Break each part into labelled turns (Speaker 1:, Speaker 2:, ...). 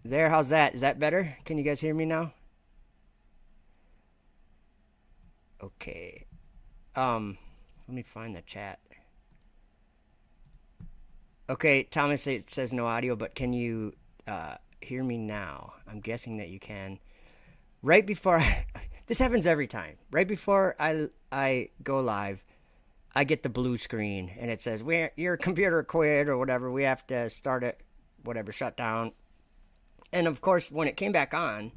Speaker 1: There, how's that? Is that better? Can you guys hear me now? Okay. Let me find the chat. Okay, Thomas, it says no audio, but can you hear me now? I'm guessing that you can. Right before this happens every time. Right before I go live, I get the blue screen and it says your computer quit or whatever. We have to start it, whatever, shut down. And of course, when it came back on,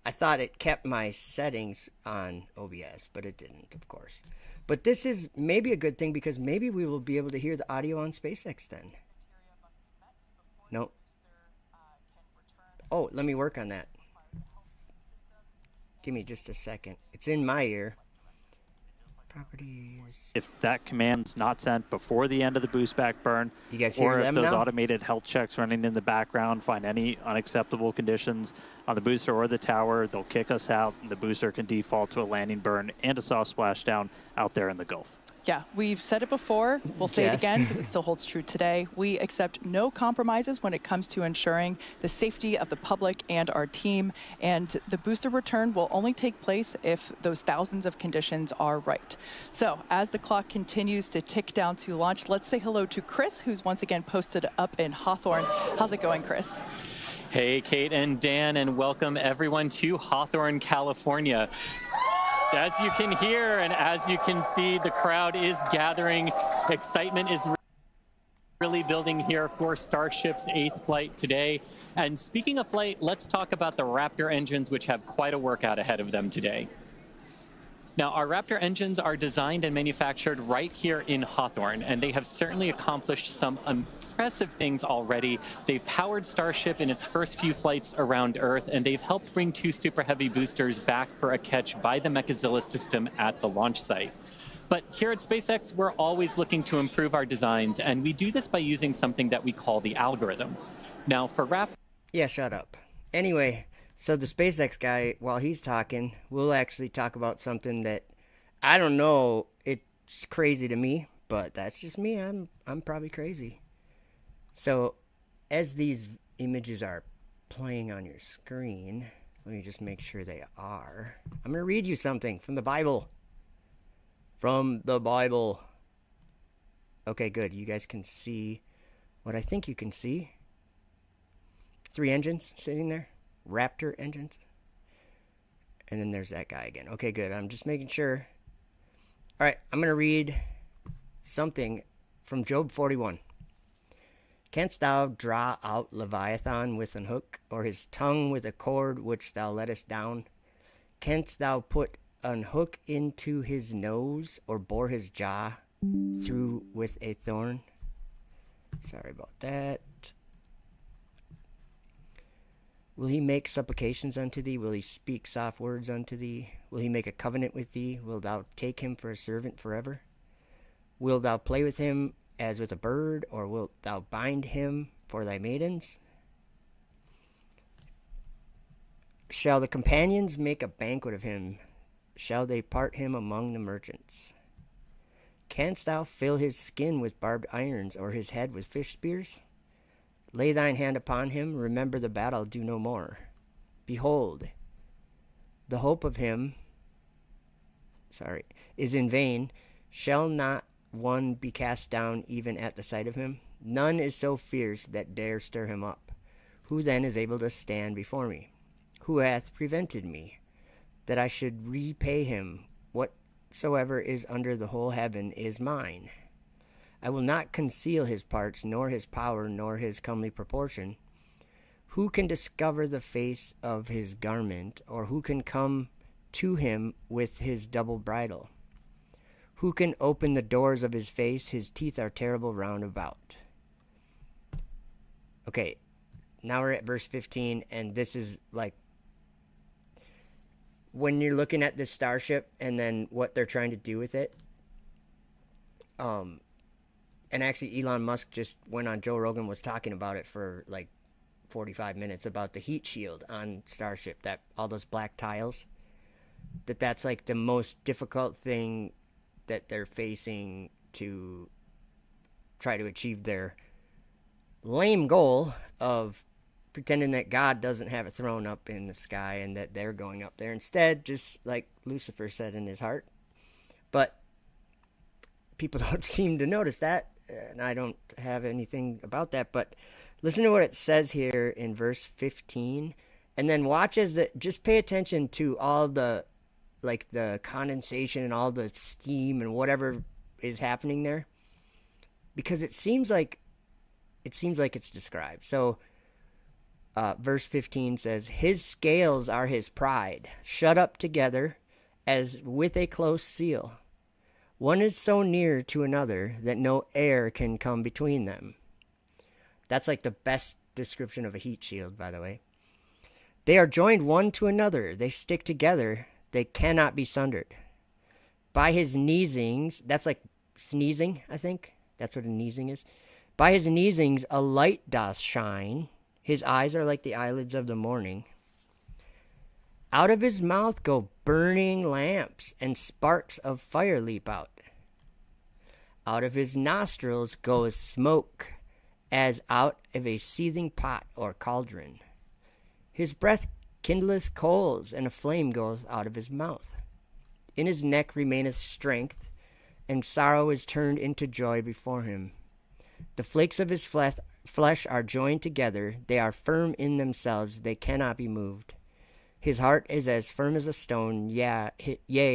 Speaker 1: I thought it kept my settings on OBS, but it didn't, of course. But this is maybe a good thing because maybe we will be able to hear the audio on SpaceX then. No. Oh, let me work on that. Give me just a second. It's in my ear. Properties.
Speaker 2: If that command's not sent before the end of the boost back burn,
Speaker 1: You guys hear
Speaker 2: or if
Speaker 1: them
Speaker 2: those
Speaker 1: now?
Speaker 2: automated health checks running in the background find any unacceptable conditions on the booster or the tower, they'll kick us out, and the booster can default to a landing burn and a soft splashdown out there in the Gulf.
Speaker 3: Yeah, we've said it before. We'll say it
Speaker 1: Yes.
Speaker 3: again because it still holds true today. We accept no compromises when it comes to ensuring the safety of the public and our team. And the booster return will only take place if those thousands of conditions are right. So as the clock continues to tick down to launch, let's say hello to Chris, who's once again posted up in Hawthorne. How's it going, Chris?
Speaker 4: Hey, Kate and Dan, and welcome everyone to Hawthorne, California. As you can hear and as you can see, the crowd is gathering. Excitement is really building here for Starship's 8th flight today. And speaking of flight, let's talk about the Raptor engines, which have quite a workout ahead of them today. Now, our Raptor engines are designed and manufactured right here in Hawthorne, and they have certainly accomplished some impressive things already. They've powered Starship in its first few flights around Earth, and they've helped bring 2 Super Heavy boosters back for a catch by the Mechazilla system at the launch site. But here at SpaceX, we're always looking to improve our designs, and we do this by using something that we call the algorithm. Now, for Raptor...
Speaker 1: Yeah, shut up. Anyway, so the SpaceX guy, while he's talking, we'll actually talk about something that, I don't know, it's crazy to me, but that's just me. I'm probably crazy. So, as these images are playing on your screen, let me just make sure they are. I'm going to read you something from the Bible. From the Bible. Okay, good. You guys can see what I think you can see. 3 engines sitting there. Raptor engines. And then there's that guy again. Okay, good. I'm just making sure. All right, I'm going to read something from Job 41. Canst thou draw out Leviathan with an hook, or his tongue with a cord which thou lettest down? Canst thou put an hook into his nose, or bore his jaw through with a thorn? Sorry about that. Will he make supplications unto thee? Will he speak soft words unto thee? Will he make a covenant with thee? Wilt thou take him for a servant forever? Wilt thou play with him as with a bird, or wilt thou bind him for thy maidens? Shall the companions make a banquet of him? Shall they part him among the merchants? Canst thou fill his skin with barbed irons, or his head with fish spears? Lay thine hand upon him, remember the battle, do no more. Behold, the hope of him, is in vain. Shall not one be cast down even at the sight of him? None is so fierce that dare stir him up. Who then is able to stand before me? Who hath prevented me, that I should repay him? Whatsoever is under the whole heaven is mine. I will not conceal his parts, nor his power, nor his comely proportion. Who can discover the face of his garment, or who can come to him with his double bridle? Who can open the doors of his face? His teeth are terrible round about. Okay, now we're at verse 15, and this is like, when you're looking at this starship and then what they're trying to do with it, and actually Elon Musk just went on Joe Rogan, was talking about it for like 45 minutes about the heat shield on Starship, that all those black tiles, that's like the most difficult thing that they're facing to try to achieve their lame goal of pretending that God doesn't have a throne up in the sky and that they're going up there instead, just like Lucifer said in his heart. But people don't seem to notice that, and I don't have anything about that. But listen to what it says here in verse 15, and then watch as it, just pay attention to all the, like, the condensation and all the steam and whatever is happening there, because it seems like it's described. So verse 15 says, his scales are his pride, shut up together as with a close seal. One is so near to another that no air can come between them. That's like the best description of a heat shield, by the way. They are joined one to another. They stick together. They cannot be sundered. By his neesings, that's like sneezing, I think. That's what a neesing is. By his neesings a light doth shine. His eyes are like the eyelids of the morning. Out of his mouth go burning lamps, and sparks of fire leap out. Out of his nostrils goeth smoke, as out of a seething pot or cauldron. His breath kindleth coals, and a flame goeth out of his mouth. In his neck remaineth strength, and sorrow is turned into joy before him. The flakes of his flesh are joined together. They are firm in themselves. They cannot be moved. His heart is as firm as a stone. Yea,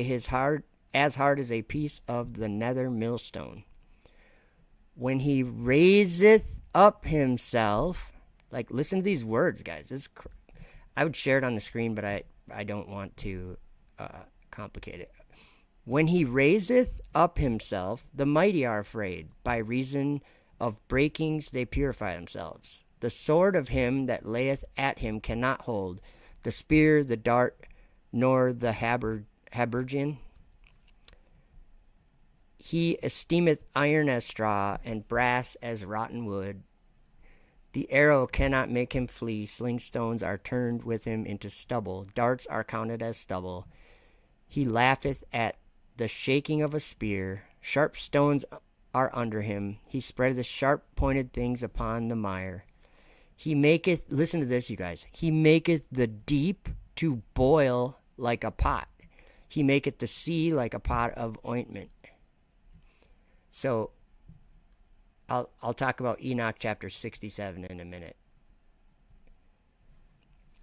Speaker 1: his heart as hard as a piece of the nether millstone. When he raiseth up himself, like, listen to these words, guys. I would share it on the screen, but I don't want to complicate it. When he raiseth up himself, the mighty are afraid. By reason of breakings they purify themselves. The sword of him that layeth at him cannot hold, the spear, the dart, nor the habergeon. He esteemeth iron as straw, and brass as rotten wood. The arrow cannot make him flee. Sling stones are turned with him into stubble. Darts are counted as stubble. He laugheth at the shaking of a spear. Sharp stones are under him. He spreadeth sharp-pointed things upon the mire. He maketh, listen to this, you guys. He maketh the deep to boil like a pot. He maketh the sea like a pot of ointment. So, I'll talk about Enoch chapter 67 in a minute.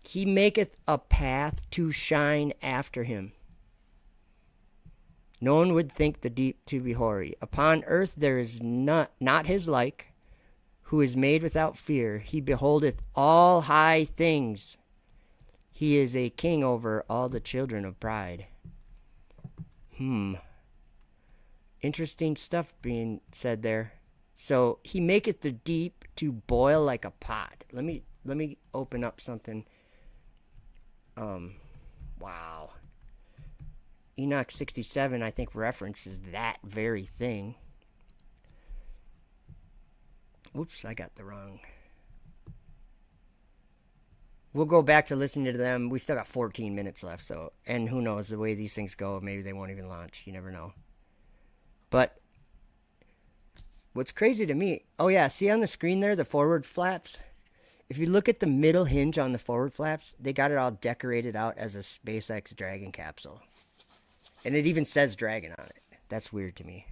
Speaker 1: He maketh a path to shine after him. No one would think the deep to be hoary. Upon earth there is not his like, who is made without fear. He beholdeth all high things. He is a king over all the children of pride. Interesting stuff being said there. So, he maketh the deep to boil like a pot. Let me open up something. Wow. Enoch 67, I think, references that very thing. Whoops, I got the wrong. We'll go back to listening to them. We still got 14 minutes left, so, and who knows, the way these things go, maybe they won't even launch. You never know. But what's crazy to me, oh yeah, see on the screen there, the forward flaps? If you look at the middle hinge on the forward flaps, they got it all decorated out as a SpaceX Dragon capsule. And it even says Dragon on it. That's weird to me.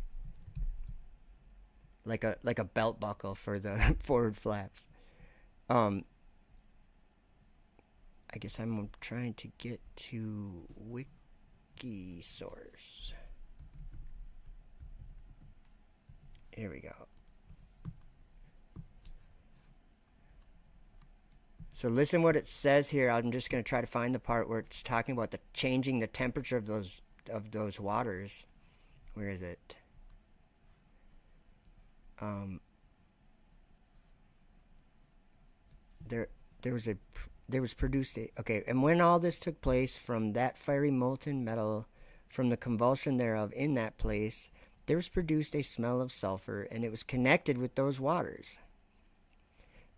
Speaker 1: Like a belt buckle for the forward flaps. I guess I'm trying to get to wiki source. Here we go. So listen what it says here. I'm just going to try to find the part where it's talking about the changing the temperature of those waters. Where is it? There was produced a, okay, and when all this took place from that fiery molten metal, from the convulsion thereof in that place, there was produced a smell of sulfur, and it was connected with those waters.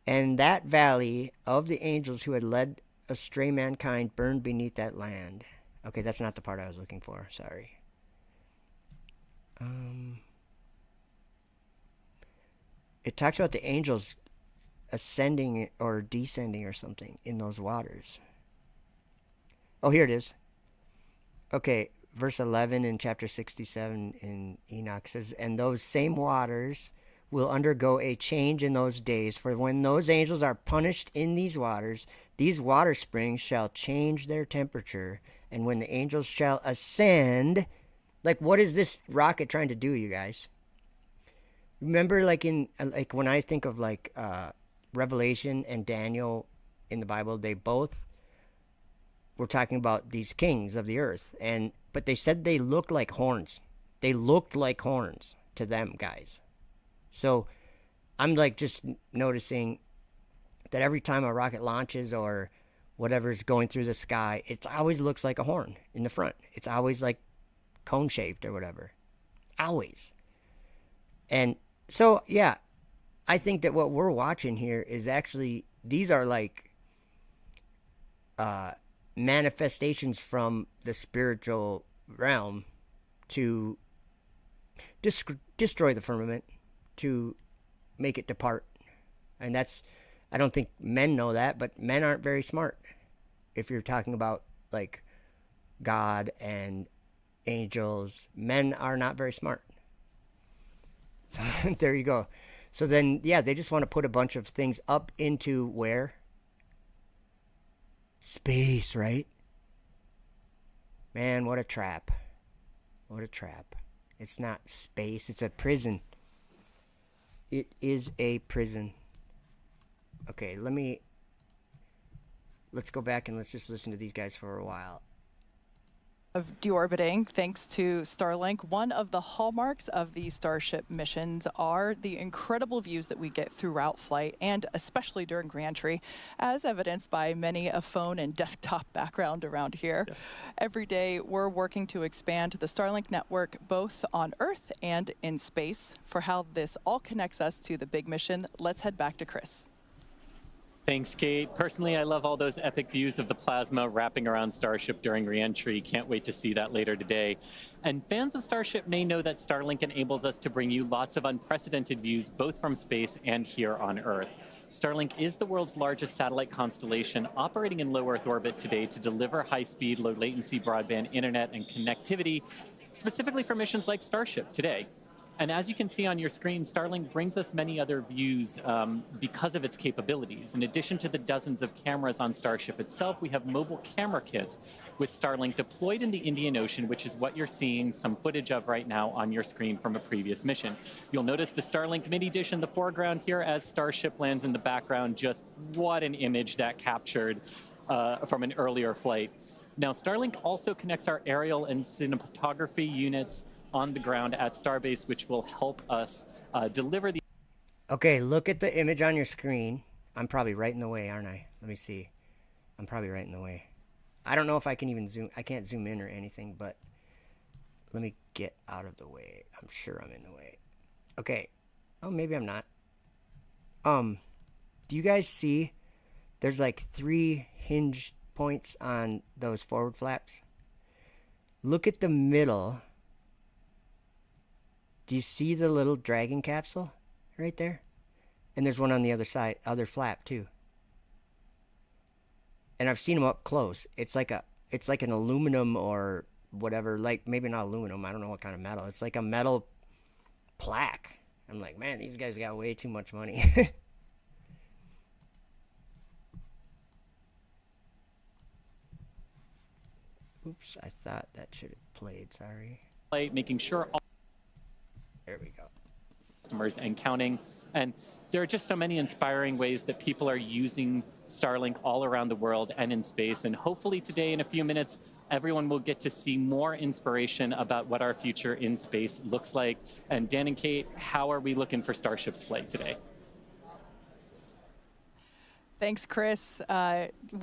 Speaker 1: And that valley of the angels who had led astray mankind burned beneath that land. Okay, that's not the part I was looking for. Sorry. It talks about the angels ascending or descending or something in those waters. Oh, here it is. Okay, verse 11 in chapter 67 in Enoch says, and those same waters will undergo a change in those days, for when those angels are punished in these water springs shall change their temperature, and when the angels shall ascend, like, what is this rocket trying to do, you guys? Remember, like when I think of like Revelation and Daniel in the Bible, they both were talking about these kings of the earth, but they said they looked like horns. They looked like horns to them, guys. So I'm like just noticing that every time a rocket launches or whatever's going through the sky, it always looks like a horn in the front. It's always like cone shaped or whatever. Always. And so, yeah, I think that what we're watching here is actually, these are like manifestations from the spiritual realm to destroy the firmament, to make it depart. And that's, I don't think men know that, but men aren't very smart. If you're talking about like God and angels, men are not very smart. So there you go. So then, yeah, they just want to put a bunch of things up into where? Space, right? Man, what a trap. What a trap. It's not space, it's a prison. It is a prison. Okay, let's go back and let's just listen to these guys for a while.
Speaker 3: Of deorbiting thanks to Starlink. One of the hallmarks of these Starship missions are the incredible views that we get throughout flight, and especially during reentry, as evidenced by many a phone and desktop background around here. Yeah. Every day we're working to expand the Starlink network both on Earth and in space. For how this all connects us to the big mission, let's head back to Chris.
Speaker 4: Thanks, Kate. Personally, I love all those epic views of the plasma wrapping around Starship during re-entry. Can't wait to see that later today. And fans of Starship may know that Starlink enables us to bring you lots of unprecedented views, both from space and here on Earth. Starlink is the world's largest satellite constellation operating in low Earth orbit today to deliver high-speed, low-latency broadband internet and connectivity, specifically for missions like Starship today. And as you can see on your screen, Starlink brings us many other views because of its capabilities. In addition to the dozens of cameras on Starship itself, we have mobile camera kits with Starlink deployed in the Indian Ocean, which is what you're seeing some footage of right now on your screen from a previous mission. You'll notice the Starlink mini dish in the foreground here as Starship lands in the background. Just what an image that captured from an earlier flight. Now, Starlink also connects our aerial and cinematography units on the ground at Starbase, which will help us deliver the...
Speaker 1: Okay, look at the image on your screen. I'm probably right in the way, aren't I? Let me see. I'm probably right in the way. I don't know if I can even zoom. I can't zoom in or anything, but let me get out of the way. I'm sure I'm in the way. Okay. Oh, maybe I'm not. Do you guys see there's like 3 hinge points on those forward flaps? Look at the middle. Do you see the little Dragon capsule right there? And there's one on the other side, other flap too. And I've seen them up close. It's like an aluminum or whatever, like maybe not aluminum. I don't know what kind of metal. It's like a metal plaque. I'm like, man, these guys got way too much money. Oops, I thought that should have played. Sorry.
Speaker 4: Making sure all...
Speaker 1: There we go.
Speaker 4: Customers and counting. And there are just so many inspiring ways that people are using Starlink all around the world and in space. And hopefully today, in a few minutes, everyone will get to see more inspiration about what our future in space looks like. And Dan and Kate, how are we looking for Starship's flight today?
Speaker 3: Thanks, Chris.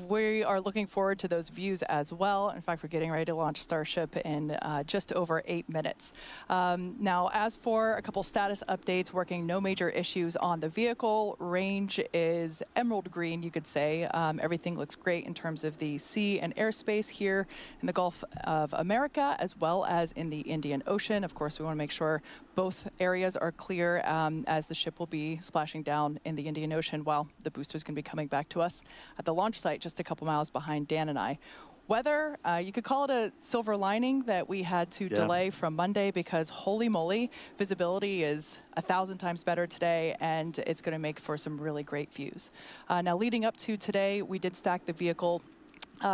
Speaker 3: We are looking forward to those views as well. In fact, we're getting ready to launch Starship in just over 8 minutes. Now, as for a couple status updates, working no major issues on the vehicle. Range is emerald green, you could say. Everything looks great in terms of the sea and airspace here in the Gulf of America, as well as in the Indian Ocean. Of course, we want to make sure both areas are clear as the ship will be splashing down in the Indian Ocean while the booster's going to be coming back to us at the launch site just a couple miles behind Dan and I. Weather, you could call it a silver lining that we had to delay from Monday, because holy moly, visibility is 1,000 times better today, and it's going to make for some really great views. Now, leading up to today, we did stack the vehicle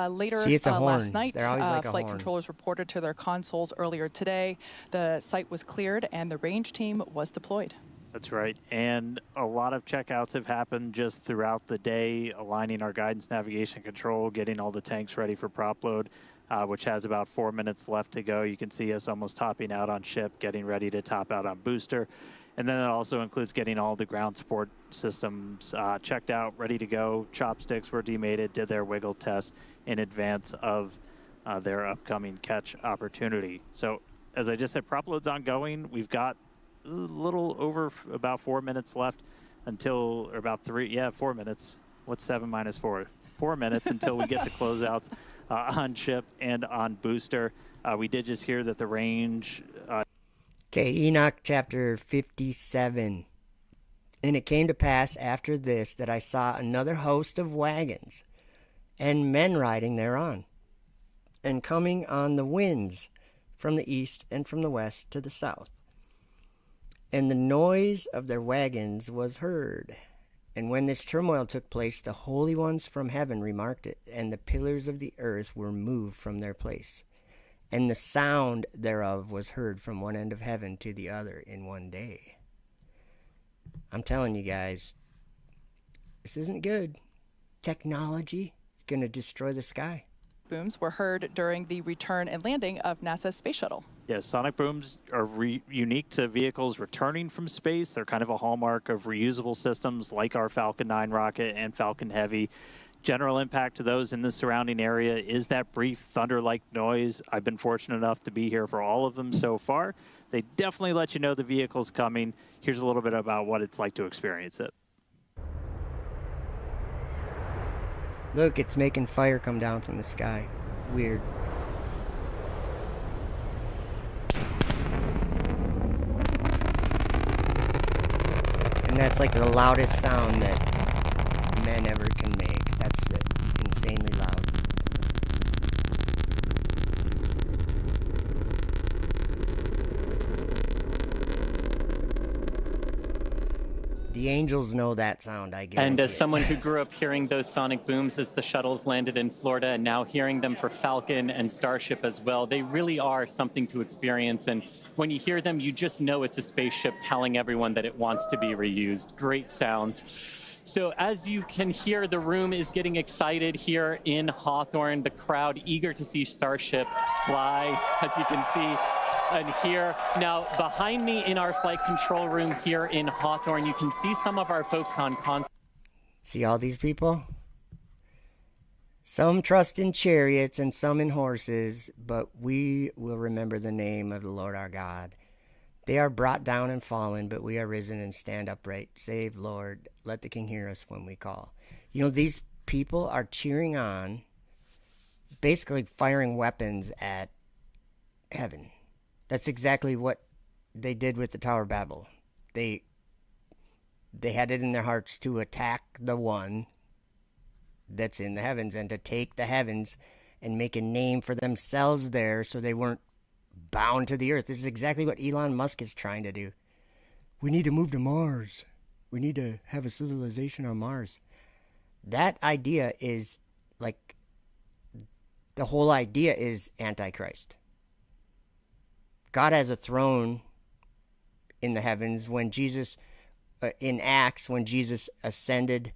Speaker 3: later last night. Flight controllers reported to their consoles earlier today. The site was cleared and the range team was deployed.
Speaker 2: That's right. And a lot of checkouts have happened just throughout the day, aligning our guidance, navigation, control, getting all the tanks ready for prop load, which has about 4 minutes left to go. You can see us almost topping out on ship, getting ready to top out on booster. And then it also includes getting all the ground support systems checked out, ready to go. Chopsticks were demated, did their wiggle test in advance of their upcoming catch opportunity. So as I just said, prop load's ongoing. We've got a little over about 4 minutes left until, or about 4 minutes. What's 7 minus 4? 4 minutes until we get to closeouts on ship and on booster. We did just hear that the range...
Speaker 1: Okay, Enoch chapter 57. And it came to pass after this that I saw another host of wagons, and men riding thereon, and coming on the winds from the east and from the west to the south. And the noise of their wagons was heard. And when this turmoil took place, the holy ones from heaven remarked it, and the pillars of the earth were moved from their place. And the sound thereof was heard from one end of heaven to the other in one day. I'm telling you guys, this isn't good. Technology is going to destroy the sky.
Speaker 3: Booms were heard during the return and landing of NASA's space shuttle.
Speaker 2: Yes, sonic booms are unique to vehicles returning from space. They're kind of a hallmark of reusable systems like our Falcon 9 rocket and Falcon Heavy. General impact to those in the surrounding area is that brief thunder-like noise. I've been fortunate enough to be here for all of them so far. They definitely let you know the vehicle's coming. Here's a little bit about what it's like to experience it.
Speaker 1: Look, it's making fire come down from the sky. Weird. And that's like the loudest sound that men ever can make. That's insanely loud. The angels know that sound, I guarantee.
Speaker 4: And as someone who grew up hearing those sonic booms as the shuttles landed in Florida, and now hearing them for Falcon and Starship as well, they really are something to experience. And when you hear them, you just know it's a spaceship telling everyone that it wants to be reused. Great sounds. So as you can hear, the room is getting excited here in Hawthorne. The crowd eager to see Starship fly, as you can see. And here, now behind me in our flight control room here in Hawthorne, you can see some of our folks on console.
Speaker 1: See all these people? Some trust in chariots and some in horses, but we will remember the name of the Lord our God. They are brought down and fallen, but we are risen and stand upright. Save, Lord, let the King hear us when we call. You know, these people are cheering on, basically firing weapons at heaven. That's exactly what they did with the Tower of Babel. They had it in their hearts to attack the one that's in the heavens and to take the heavens and make a name for themselves there so they weren't bound to the earth. This is exactly what Elon Musk is trying to do. We need to move to Mars. We need to have a civilization on Mars. That idea is like, the whole idea is Antichrist. God has a throne in the heavens. When Jesus, in Acts, when Jesus ascended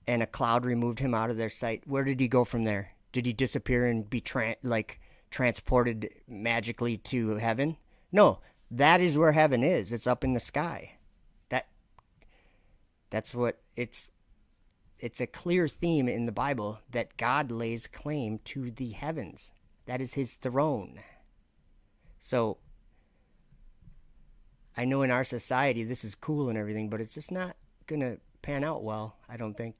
Speaker 1: and a cloud removed him out of their sight, where did he go from there? Did he disappear and be transported magically to heaven? No, that is where heaven is. It's up in the sky. That's what it's. it's a clear theme in the Bible that God lays claim to the heavens. That is his throne. So I know in our society this is cool and everything, but it's just not going to pan out well, I don't think.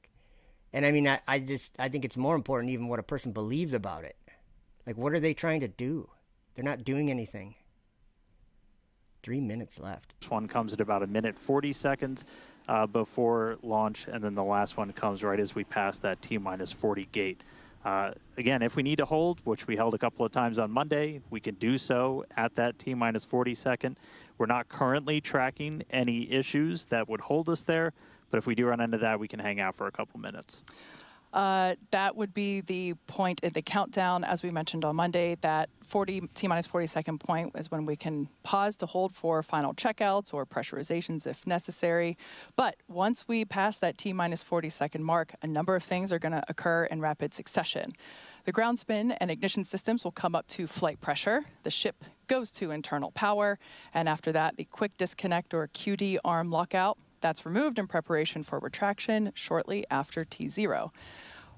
Speaker 1: And I mean, I think it's more important even what a person believes about it. Like, what are they trying to do? They're not doing anything. 3 minutes left.
Speaker 2: This one comes at about 1:40 before launch, and then the last one comes right as we pass that T-40 gate. Again, if we need to hold, which we held a couple of times on Monday, we can do so at that T-40. We're not currently tracking any issues that would hold us there, but if we do run into that, we can hang out for a couple minutes.
Speaker 3: That would be the point in the countdown, as we mentioned on Monday. That T-40 point is when we can pause to hold for final checkouts or pressurizations if necessary. But once we pass that T-40 mark, a number of things are going to occur in rapid succession. The ground spin and ignition systems will come up to flight pressure. The ship goes to internal power. And after that, the quick disconnect or QD arm lockout. That's removed in preparation for retraction shortly after T0.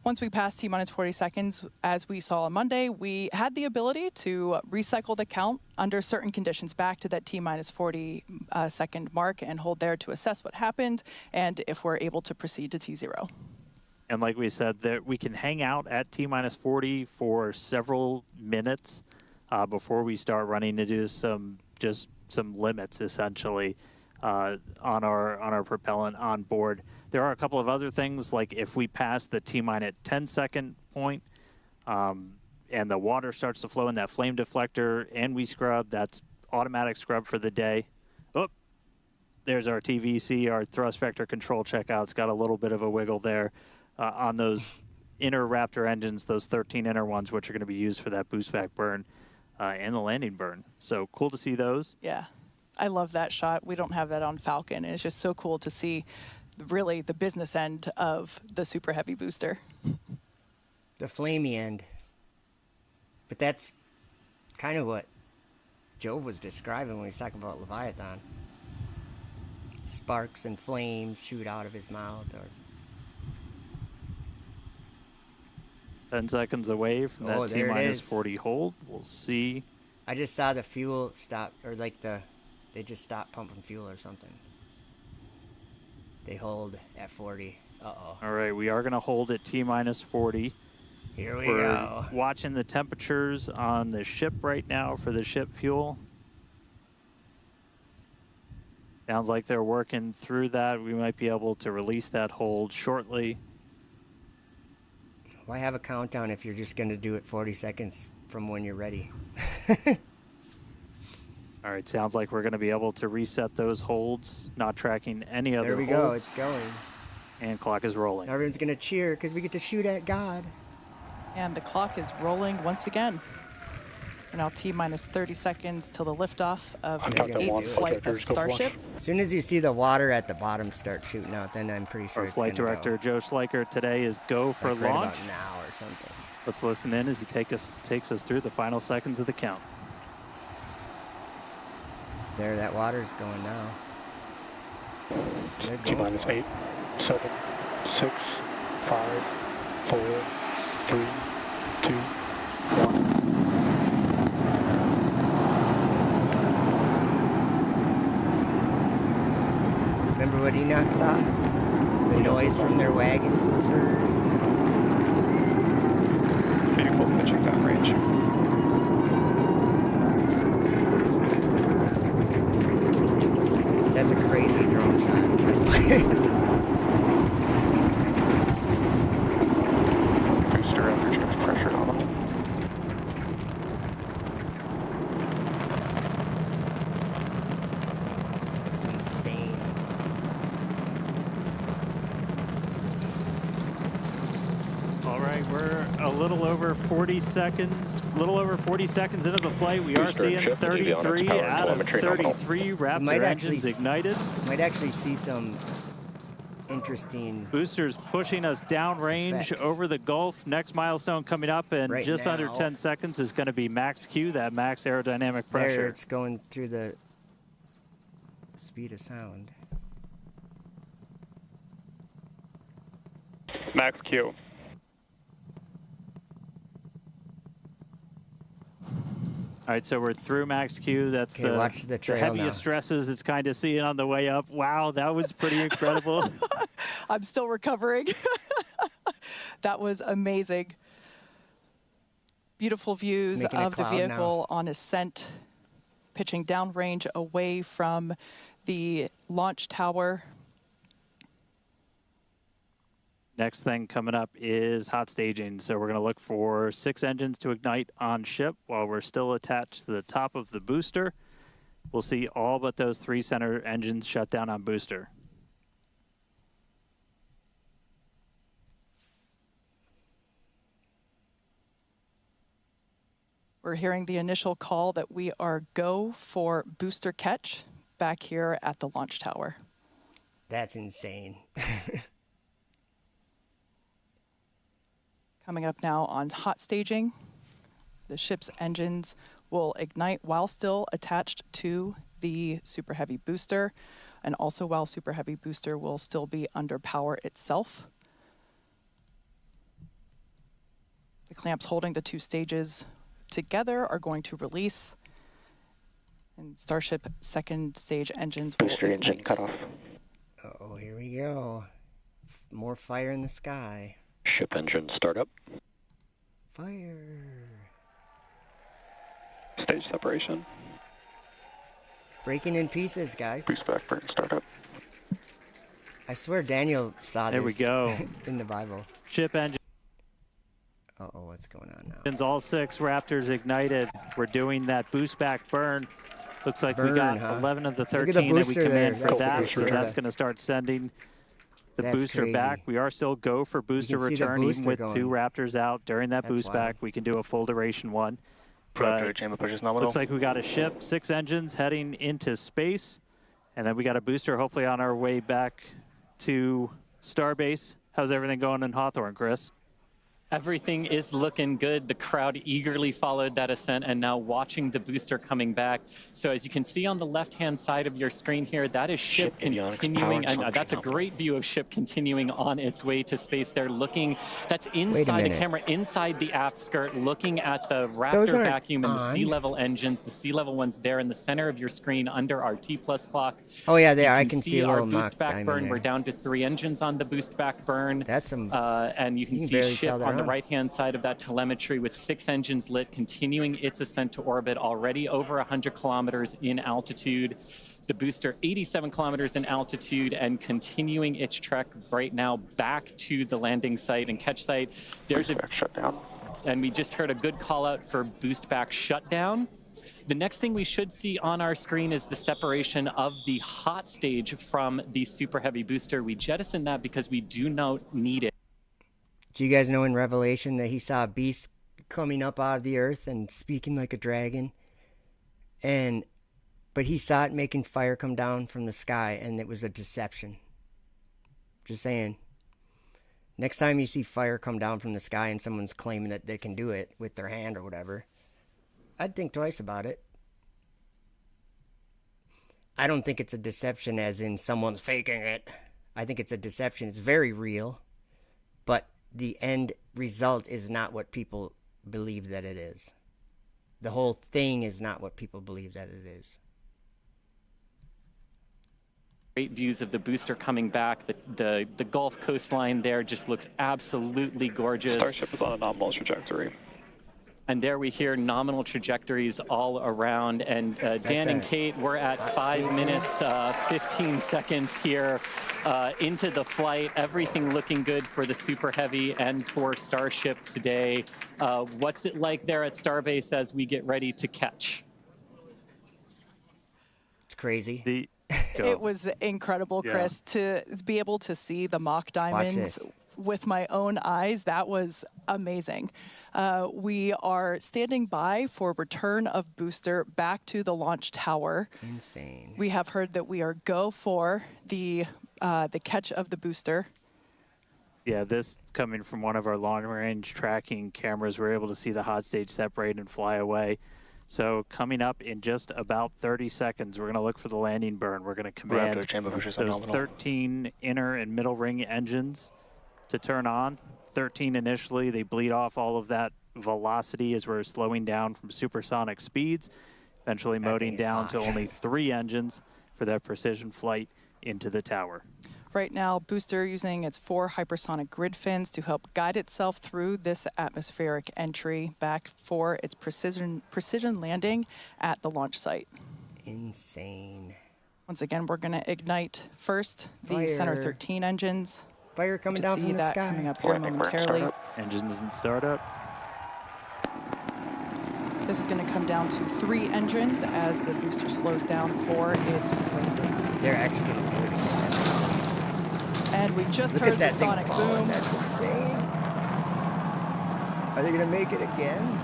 Speaker 3: Once we pass T-40, as we saw on Monday, we had the ability to recycle the count under certain conditions back to that T-40 mark and hold there to assess what happened and if we're able to proceed to T0.
Speaker 2: And like we said, that we can hang out at T-40 for several minutes before we start running into some limits, essentially, on our propellant on board. There are a couple of other things, like if we pass the T-10 point and the water starts to flow in that flame deflector and we scrub, that's automatic scrub for the day. Oh, there's our TVC, our thrust vector control checkout. It's got a little bit of a wiggle there on those inner Raptor engines, those 13 inner ones, which are going to be used for that boost back burn and the landing burn. So cool to see those.
Speaker 3: Yeah, I love that shot. We don't have that on Falcon. And it's just so cool to see really the business end of the Super Heavy booster.
Speaker 1: The flamey end. But that's kind of what Joe was describing when he was talking about Leviathan. Sparks and flames shoot out of his mouth. Or
Speaker 2: 10 seconds away from that T-40 hold. We'll see.
Speaker 1: I just saw the fuel stop, or like they just stopped pumping fuel or something. They hold at 40. Uh-oh.
Speaker 2: All right, we are going to hold at T-40.
Speaker 1: Here we
Speaker 2: We're
Speaker 1: go.
Speaker 2: watching the temperatures on the ship right now for the ship fuel. Sounds like they're working through that. We might be able to release that hold shortly.
Speaker 1: Why have a countdown if you're just going to do it 40 seconds from when you're ready?
Speaker 2: All right, sounds like we're going to be able to reset those holds, not tracking any other holds.
Speaker 1: There we go, it's going.
Speaker 2: And clock is rolling.
Speaker 1: Everyone's going to cheer because we get to shoot at God.
Speaker 3: And the clock is rolling once again. We're now T-30 seconds till the liftoff of the 8th flight of Starship.
Speaker 1: As soon as you see the water at the bottom start shooting out, then I'm pretty sure
Speaker 2: Our flight director, Joe Schleicher, today is go for
Speaker 1: like right
Speaker 2: launch.
Speaker 1: About now or something.
Speaker 2: Let's listen in as he takes us through the final seconds of the count.
Speaker 1: There, that water's going now.
Speaker 5: T-minus 8, 7, 6, 5, 4, 3, 2, 1.
Speaker 1: Remember what Enoch saw? The noise from their wagons was heard.
Speaker 5: Vehicle pitching that range.
Speaker 1: That's a crazy drone shot, by the way.
Speaker 5: Booster average pressure nominal.
Speaker 1: That's insane.
Speaker 2: All right, we're a little over 40 seconds into the flight. We are seeing 33 out of 33 Raptor engines ignited.
Speaker 1: Might actually see some interesting
Speaker 2: boosters pushing us downrange
Speaker 1: effects
Speaker 2: over the Gulf. Next milestone coming up in
Speaker 1: right
Speaker 2: just
Speaker 1: now.
Speaker 2: under 10 seconds is going to be max Q, that max aerodynamic pressure.
Speaker 1: There, it's going through the speed of sound.
Speaker 5: Max Q.
Speaker 2: All right, so we're through max Q. That's
Speaker 1: Okay, watch the
Speaker 2: the
Speaker 1: trail
Speaker 2: heaviest
Speaker 1: now.
Speaker 2: stresses it's kind of seeing on the way up. Wow, that was pretty incredible.
Speaker 3: I'm still recovering. That was amazing. Beautiful views
Speaker 1: making a
Speaker 3: of the
Speaker 1: cloud
Speaker 3: vehicle on ascent, pitching downrange away from the launch tower.
Speaker 2: Next thing coming up is hot staging. So we're going to look for 6 engines to ignite on ship while we're still attached to the top of the booster. We'll see all but those 3 center engines shut down on booster.
Speaker 3: We're hearing the initial call that we are go for booster catch back here at the launch tower.
Speaker 1: That's insane.
Speaker 3: Coming up now on hot staging, the ship's engines will ignite while still attached to the Super Heavy booster, and also while Super Heavy booster will still be under power itself. The clamps holding the 2 stages together are going to release, and Starship second stage engines will
Speaker 5: Booster engine
Speaker 3: ignite.
Speaker 5: cut off.
Speaker 1: Oh, here we go. More fire in the sky.
Speaker 5: Ship engine startup.
Speaker 1: Fire.
Speaker 5: Stage separation.
Speaker 1: Breaking in pieces, guys.
Speaker 5: Boost back burn startup.
Speaker 1: I swear Daniel saw
Speaker 2: There
Speaker 1: this
Speaker 2: we go.
Speaker 1: in the Bible.
Speaker 2: Ship engines,
Speaker 1: Uh-oh, what's going on now?
Speaker 2: all 6 Raptors ignited. We're doing that boost back burn. Looks like we
Speaker 1: Burn,
Speaker 2: got
Speaker 1: huh?
Speaker 2: 11 of the
Speaker 1: Look at
Speaker 2: 13
Speaker 1: the
Speaker 2: that we
Speaker 1: booster
Speaker 2: command
Speaker 1: there.
Speaker 2: for
Speaker 1: That's
Speaker 2: that.
Speaker 1: the
Speaker 2: So
Speaker 1: booster.
Speaker 2: that's going to start sending the
Speaker 1: That's
Speaker 2: booster
Speaker 1: crazy.
Speaker 2: back. We are still go for booster
Speaker 1: can see the
Speaker 2: return, even
Speaker 1: booster
Speaker 2: with 2
Speaker 1: going.
Speaker 2: Raptors out during that
Speaker 1: That's
Speaker 2: boost
Speaker 1: wild.
Speaker 2: back. We can do a full duration one.
Speaker 5: Raptor
Speaker 2: But
Speaker 5: chamber pushes nominal.
Speaker 2: looks like we got a ship, 6 engines heading into space, and then we got a booster hopefully on our way back to Starbase. How's everything going in Hawthorne, Chris?
Speaker 4: Everything is looking good. The crowd eagerly followed that ascent and now watching the booster coming back. So as you can see on the left-hand side of your screen here, that is ship
Speaker 5: avionics
Speaker 4: continuing,
Speaker 5: power
Speaker 4: and
Speaker 5: function
Speaker 4: that's a
Speaker 5: nominal.
Speaker 4: great view of ship continuing on its way to space. They're looking, that's
Speaker 1: Wait a
Speaker 4: inside the
Speaker 1: minute.
Speaker 4: camera, inside the aft skirt, looking at the
Speaker 1: Those
Speaker 4: Raptor
Speaker 1: aren't
Speaker 4: vacuum and the
Speaker 1: on.
Speaker 4: sea level engines. The sea level ones there in the center of your screen under our T+ clock.
Speaker 1: Oh, yeah, there.
Speaker 4: You
Speaker 1: I can see a
Speaker 4: our
Speaker 1: little
Speaker 4: boost
Speaker 1: mock
Speaker 4: back
Speaker 1: diamond
Speaker 4: burn.
Speaker 1: there.
Speaker 4: We're down to 3 engines on the boost back burn.
Speaker 1: That's some...
Speaker 4: And you can
Speaker 1: you can
Speaker 4: see
Speaker 1: barely
Speaker 4: ship
Speaker 1: tell they're
Speaker 4: on the
Speaker 1: on.
Speaker 4: right-hand side of that telemetry with 6 engines lit, continuing its ascent to orbit, already over 100 kilometers in altitude. The booster 87 kilometers in altitude and continuing its trek right now back to the landing site and catch site. There's
Speaker 5: Boost back shutdown.
Speaker 4: and we just heard a good call out for boost back shutdown. The next thing we should see on our screen is the separation of the hot stage from the Super Heavy booster. We jettisoned that because we do not need it.
Speaker 1: Do you guys know in Revelation that he saw a beast coming up out of the earth and speaking like a dragon? But he saw it making fire come down from the sky, and it was a deception. Just saying. Next time you see fire come down from the sky and someone's claiming that they can do it with their hand or whatever, I'd think twice about it. I don't think it's a deception as in someone's faking it. I think it's a deception. It's very real. But the end result is not what people believe that it is. The whole thing is not what people believe that it is.
Speaker 4: Great views of the booster coming back. The Gulf coastline there just looks absolutely gorgeous.
Speaker 5: Starship is on a nominal trajectory.
Speaker 4: And there we hear nominal trajectories all around. And Dan and Kate, we're at 5 minutes, 15 seconds here into the flight. Everything looking good for the Super Heavy and for Starship today. What's it like there at Starbase as we get ready to catch?
Speaker 1: It's crazy.
Speaker 3: It was incredible,
Speaker 2: Yeah.
Speaker 3: Chris, to be able to see the mock diamonds
Speaker 1: this.
Speaker 3: with my own eyes. That was amazing. We are standing by for return of booster back to the launch tower.
Speaker 1: Insane.
Speaker 3: We have heard that we are go for the catch of the booster.
Speaker 2: Yeah, this coming from one of our long-range tracking cameras, we're able to see the hot stage separate and fly away. So coming up in just about 30 seconds, we're going to look for the landing burn. We're going to command
Speaker 5: Raptor chamber pushes
Speaker 2: those
Speaker 5: nominal.
Speaker 2: 13 inner and middle ring engines to turn on. 13 initially. They bleed off all of that velocity as we're slowing down from supersonic speeds, eventually moding down to only 3 engines for that precision flight into the tower.
Speaker 3: Right now, booster using its 4 hypersonic grid fins to help guide itself through this atmospheric entry back for its precision landing at the launch site.
Speaker 1: Insane.
Speaker 3: Once again, we're going to ignite first the Center 13 engines.
Speaker 1: Fire coming down from the sky.
Speaker 3: Coming up here momentarily.
Speaker 2: Engines in startup.
Speaker 3: This is going to come down to 3 engines as the booster slows down for its landing.
Speaker 1: They're actually going to do it again.
Speaker 3: And we just
Speaker 1: Look
Speaker 3: heard
Speaker 1: at that
Speaker 3: the
Speaker 1: thing
Speaker 3: sonic
Speaker 1: falling.
Speaker 3: boom.
Speaker 1: That's insane. Are they going to make it again?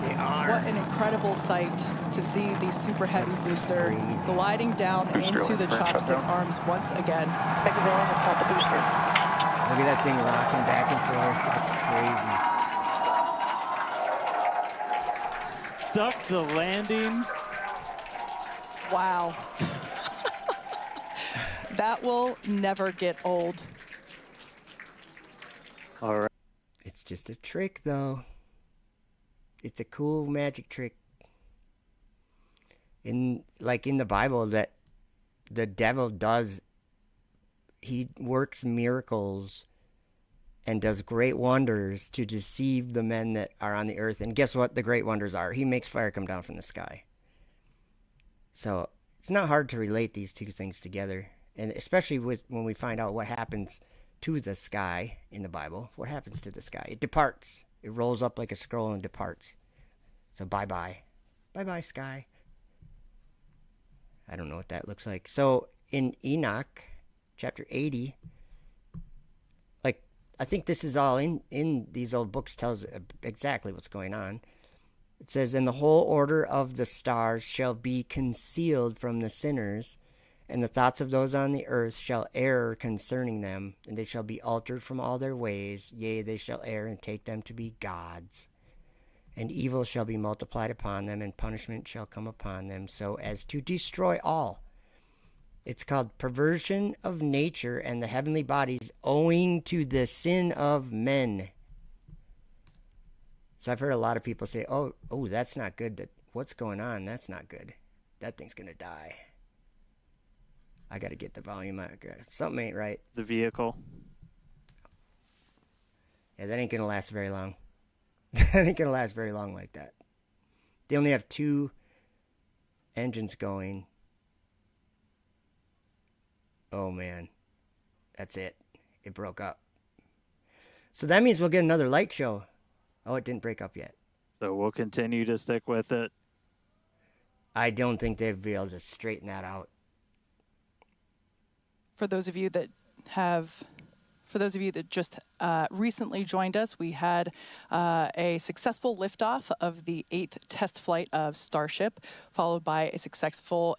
Speaker 1: They are.
Speaker 3: What an incredible sight to see the super heavy booster gliding down into the chopstick arms once again.
Speaker 5: Take it down and pop the booster.
Speaker 1: Look at that thing rocking back and forth. That's crazy.
Speaker 2: Stuck the landing.
Speaker 3: Wow. That will never get old.
Speaker 2: All right.
Speaker 1: It's just a trick, though. It's a cool magic trick. In the Bible, that the devil does, he works miracles and does great wonders to deceive the men that are on the earth. And guess what the great wonders are? He makes fire come down from the sky. So it's not hard to relate these two things together. And especially when we find out what happens to the sky in the Bible. What happens to the sky? It departs. It rolls up like a scroll and departs. So bye-bye. Bye-bye, sky. I don't know what that looks like. So in Enoch, chapter 80, I think this is all in these old books, tells exactly what's going on. It says, "And the whole order of the stars shall be concealed from the sinners, and the thoughts of those on the earth shall err concerning them, and they shall be altered from all their ways. Yea, they shall err and take them to be gods. And evil shall be multiplied upon them, and punishment shall come upon them, so as to destroy all." It's called perversion of nature and the heavenly bodies owing to the sin of men. So I've heard a lot of people say, oh, that's not good. What's going on? That's not good. That thing's going to die. I got to get the volume out. Something ain't right.
Speaker 2: The vehicle.
Speaker 1: Yeah, that ain't going to last very long. That ain't going to last very long like that. They only have 2 engines going. Oh, man. That's it. It broke up. So that means we'll get another light show. Oh, it didn't break up yet.
Speaker 2: So we'll continue to stick with it.
Speaker 1: I don't think they'd be able to straighten that out.
Speaker 3: For those of you that just recently joined us, we had a successful liftoff of the 8th test flight of Starship, followed by a successful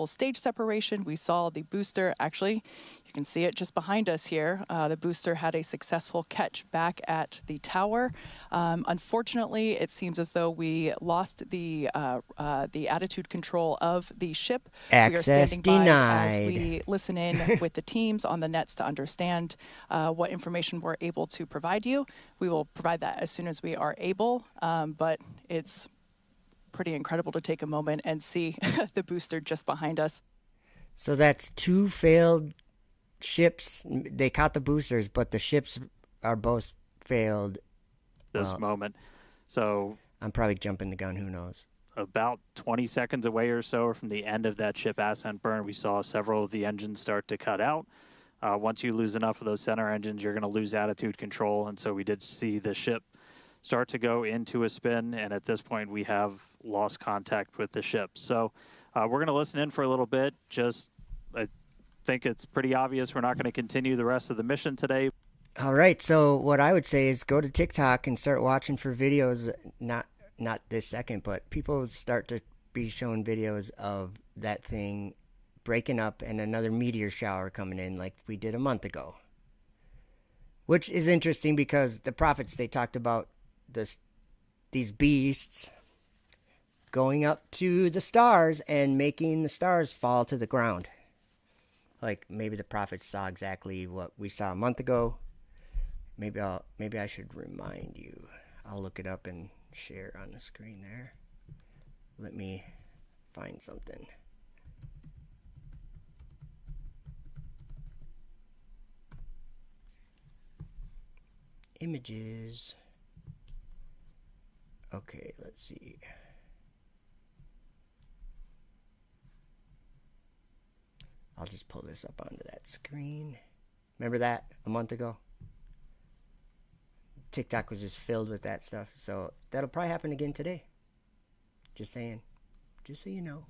Speaker 3: stage separation. We saw the booster, actually, you can see it just behind us here. The booster had a successful catch back at the tower. Unfortunately, it seems as though we lost the attitude control of the ship.
Speaker 1: Access
Speaker 3: we are standing
Speaker 1: denied.
Speaker 3: by as we listen in with the teams on the nets to understand what information we're able to provide you. We will provide that as soon as we are able, but it's pretty incredible to take a moment and see the booster just behind us.
Speaker 1: So that's 2 failed ships. They caught the boosters, but the ships are both failed.
Speaker 2: This moment. So
Speaker 1: I'm probably jumping the gun. Who knows?
Speaker 2: About 20 seconds away or so from the end of that ship ascent burn, we saw several of the engines start to cut out. Once you lose enough of those center engines, you're going to lose attitude control. And so we did see the ship start to go into a spin. And at this point, we have lost contact with the ship. So we're going to listen in for a little bit. I think it's pretty obvious we're not going to continue the rest of the mission today.
Speaker 1: All right. So what I would say is go to TikTok and start watching for videos. Not this second, but people start to be showing videos of that thing breaking up and another meteor shower coming in like we did a month ago. Which is interesting because the prophets, they talked about these beasts going up to the stars and making the stars fall to the ground. Like maybe the prophets saw exactly what we saw a month ago. Maybe I should remind you. I'll look it up and share on the screen there. Let me find something. Images. Okay, let's see. I'll just pull this up onto that screen. Remember that a month ago? TikTok was just filled with that stuff. So that'll probably happen again today. Just saying. Just so you know.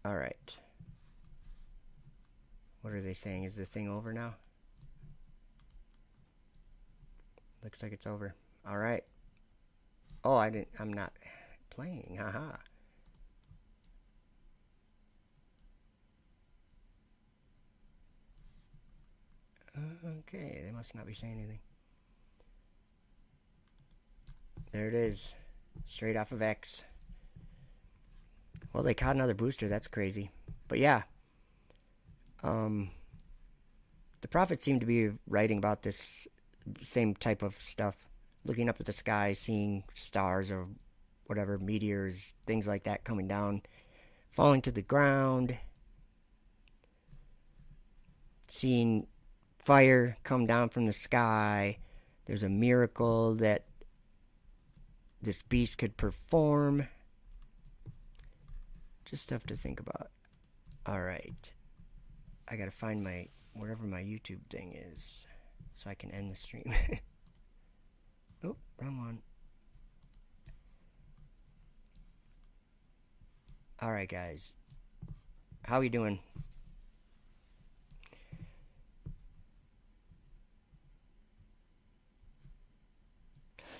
Speaker 1: All right. What are they saying? Is the thing over now? Looks like it's over. All right. Oh, I'm not playing. Haha. Okay, they must not be saying anything. There it is. Straight off of X. Well, they caught another booster. That's crazy. But yeah. The prophets seem to be writing about this same type of stuff. Looking up at the sky, seeing stars or whatever, meteors, things like that coming down, falling to the ground. Seeing fire come down from the sky. There's a miracle that this beast could perform. Just stuff to think about. Alright. I gotta find wherever my YouTube thing is so I can end the stream. Oh, wrong one. Alright, guys. How are you doing?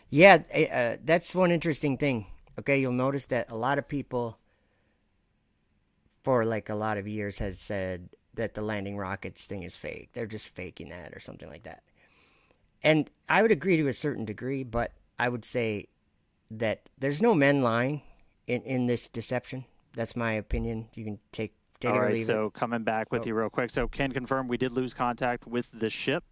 Speaker 1: Yeah, that's one interesting thing. Okay, you'll notice that a lot of people for like a lot of years has said that the landing rockets thing is fake. They're just faking that or something like that. And I would agree to a certain degree, but I would say that there's no men lying in this deception. That's my opinion. You can take it or leave it.
Speaker 2: All right, so coming back with you real quick. So can confirm we did lose contact with the ship.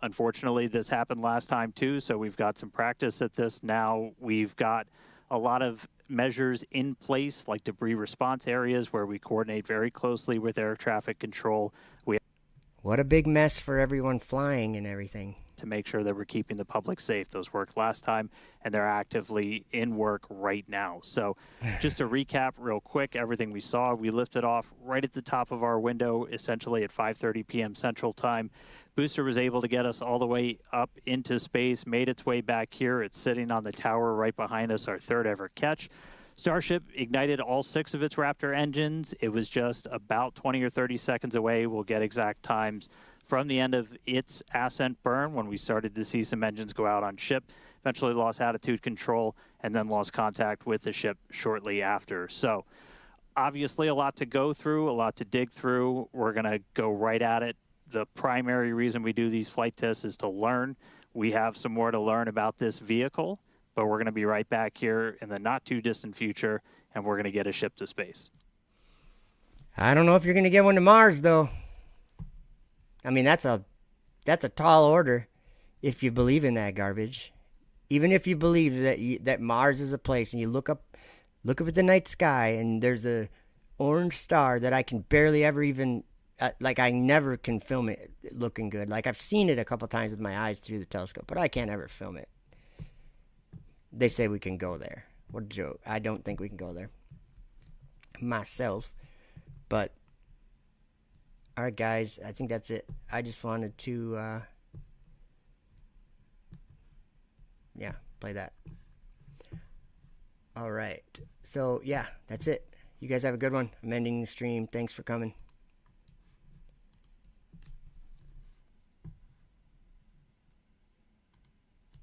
Speaker 2: Unfortunately, this happened last time too, so we've got some practice at this now. We've got a lot of measures in place, like debris response areas where we coordinate very closely with air traffic control.
Speaker 1: What a big mess for everyone flying and everything.
Speaker 2: To make sure that we're keeping the public safe. Those worked last time, and they're actively in work right now. So just to recap real quick, everything we saw, we lifted off right at the top of our window, essentially at 5:30 p.m. Central Time. Booster was able to get us all the way up into space, made its way back here. It's sitting on the tower right behind us, our third ever catch. Starship ignited all 6 of its Raptor engines. It was just about 20 or 30 seconds away. We'll get exact times from the end of its ascent burn when we started to see some engines go out on ship. Eventually lost attitude control and then lost contact with the ship shortly after. So obviously a lot to go through, a lot to dig through. We're going to go right at it. The primary reason we do these flight tests is to learn. We have some more to learn about this vehicle, but we're going to be right back here in the not too distant future, and we're going to get a ship to space.
Speaker 1: I don't know if you're going to get one to Mars, though. I mean, that's a tall order if you believe in that garbage. Even if you believe that Mars is a place, and you look up at the night sky, and there's a orange star that I can barely ever even, like I never can film it looking good. Like I've seen it a couple times with my eyes through the telescope, but I can't ever film it. They say we can go there. What a joke. I don't think we can go there myself. But, all right, guys, I think that's it. I just wanted to, play that. All right. So, yeah, that's it. You guys have a good one. I'm ending the stream. Thanks for coming.